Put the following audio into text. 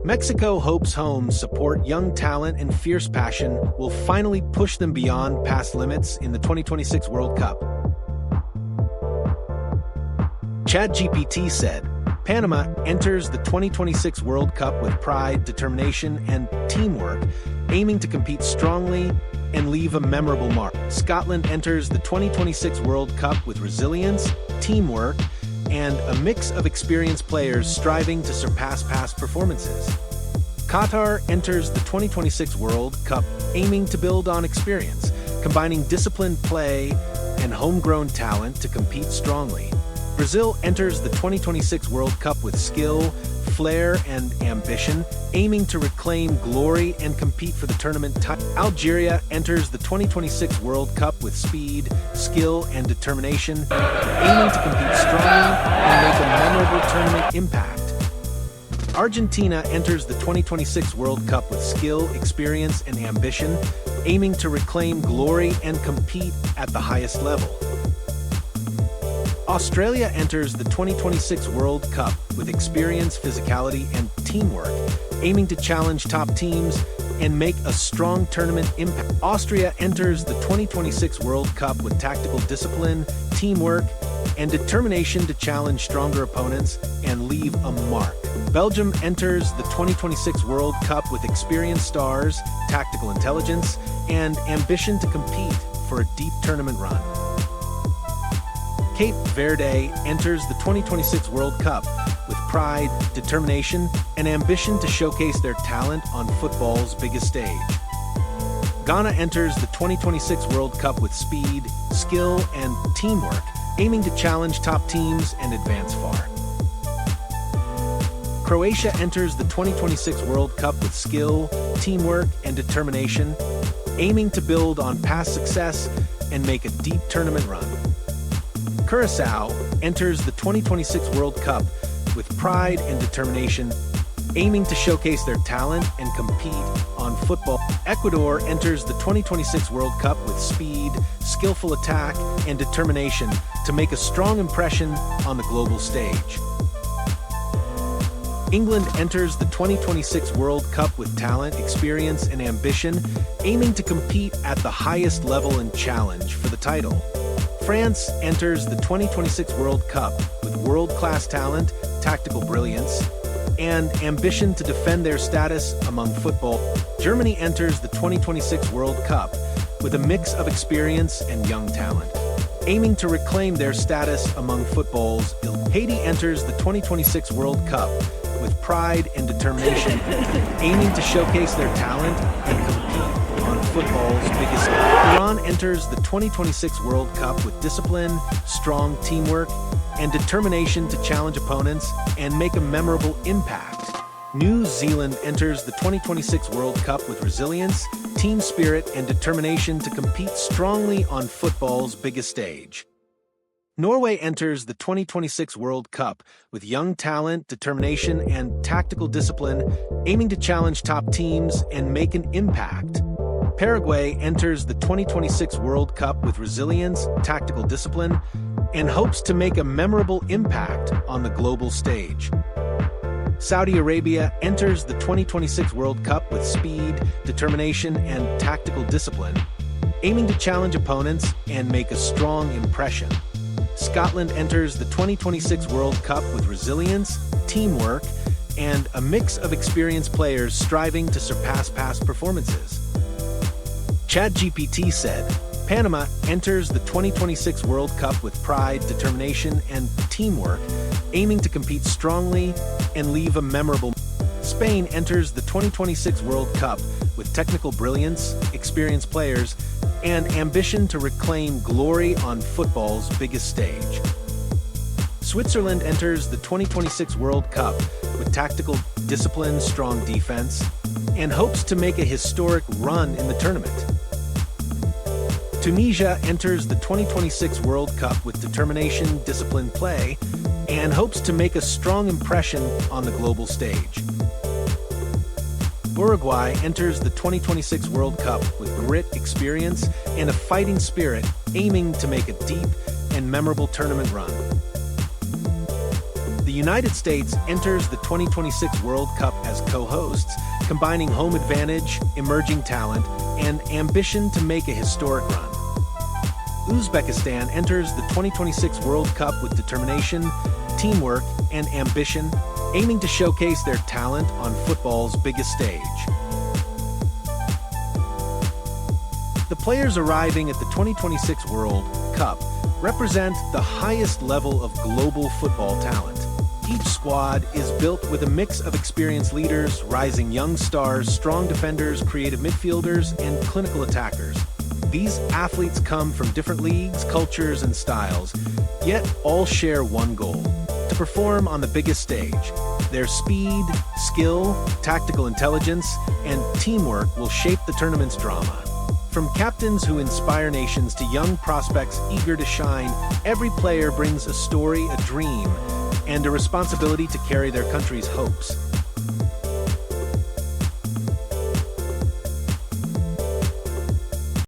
Mexico hopes homes support young talent and fierce passion will finally push them beyond past limits in the 2026 World Cup. ChatGPT said, Panama enters the 2026 World Cup with pride, determination, and teamwork, aiming to compete strongly and leave a memorable mark. Scotland enters the 2026 World Cup with resilience, teamwork, and a mix of experienced players striving to surpass past performances. Qatar enters the 2026 World Cup aiming to build on experience, combining disciplined play and homegrown talent to compete strongly. Brazil enters the 2026 World Cup with skill, flair, and ambition, aiming to reclaim glory and compete for the tournament title. Algeria enters the 2026 World Cup with speed, skill, and determination, aiming to compete strongly and make a memorable tournament impact. Argentina enters the 2026 World Cup with skill, experience, and ambition, aiming to reclaim glory and compete at the highest level. Australia enters the 2026 World Cup with experience, physicality, and teamwork, aiming to challenge top teams and make a strong tournament impact. Austria enters the 2026 World Cup with tactical discipline, teamwork, and determination to challenge stronger opponents and leave a mark. Belgium enters the 2026 World Cup with experienced stars, tactical intelligence, and ambition to compete for a deep tournament run. Cape Verde enters the 2026 World Cup with pride, determination, and ambition to showcase their talent on football's biggest stage. Ghana enters the 2026 World Cup with speed, skill, and teamwork, aiming to challenge top teams and advance far. Croatia enters the 2026 World Cup with skill, teamwork, and determination, aiming to build on past success and make a deep tournament run. Curaçao enters the 2026 World Cup with pride and determination, aiming to showcase their talent and compete on football. Ecuador enters the 2026 World Cup with speed, skillful attack, and determination to make a strong impression on the global stage. England enters the 2026 World Cup with talent, experience, and ambition, aiming to compete at the highest level and challenge for the title. France enters the 2026 World Cup with world-class talent, tactical brilliance, and ambition to defend their status among football. Germany enters the 2026 World Cup with a mix of experience and young talent, aiming to reclaim their status among football's elite. Haiti enters the 2026 World Cup with pride and determination, aiming to showcase their talent and compete on football's biggest stage. Iran enters the 2026 World Cup with discipline, strong teamwork, and determination to challenge opponents and make a memorable impact. New Zealand enters the 2026 World Cup with resilience, team spirit, and determination to compete strongly on football's biggest stage. Norway enters the 2026 World Cup with young talent, determination, and tactical discipline, aiming to challenge top teams and make an impact. Paraguay enters the 2026 World Cup with resilience, tactical discipline, and hopes to make a memorable impact on the global stage. Saudi Arabia enters the 2026 World Cup with speed, determination, and tactical discipline, aiming to challenge opponents and make a strong impression. Scotland enters the 2026 World Cup with resilience, teamwork, and a mix of experienced players striving to surpass past performances. ChatGPT said, Panama enters the 2026 World Cup with pride, determination, and teamwork, aiming to compete strongly and leave a memorable. Spain enters the 2026 World Cup with technical brilliance, experienced players, and ambition to reclaim glory on football's biggest stage. Switzerland enters the 2026 World Cup with tactical discipline, strong defense, and hopes to make a historic run in the tournament. Tunisia enters the 2026 World Cup with determination, disciplined play, and hopes to make a strong impression on the global stage. Uruguay enters the 2026 World Cup with grit, experience, and a fighting spirit, aiming to make a deep and memorable tournament run. The United States enters the 2026 World Cup as co-hosts, combining home advantage, emerging talent, and ambition to make a historic run. Uzbekistan enters the 2026 World Cup with determination, teamwork, and ambition, aiming to showcase their talent on football's biggest stage. The players arriving at the 2026 World Cup represent the highest level of global football talent. Each squad is built with a mix of experienced leaders, rising young stars, strong defenders, creative midfielders, and clinical attackers. These athletes come from different leagues, cultures, and styles, yet all share one goal: to perform on the biggest stage. Their speed, skill, tactical intelligence, and teamwork will shape the tournament's drama. From captains who inspire nations to young prospects eager to shine, every player brings a story, a dream, and a responsibility to carry their country's hopes.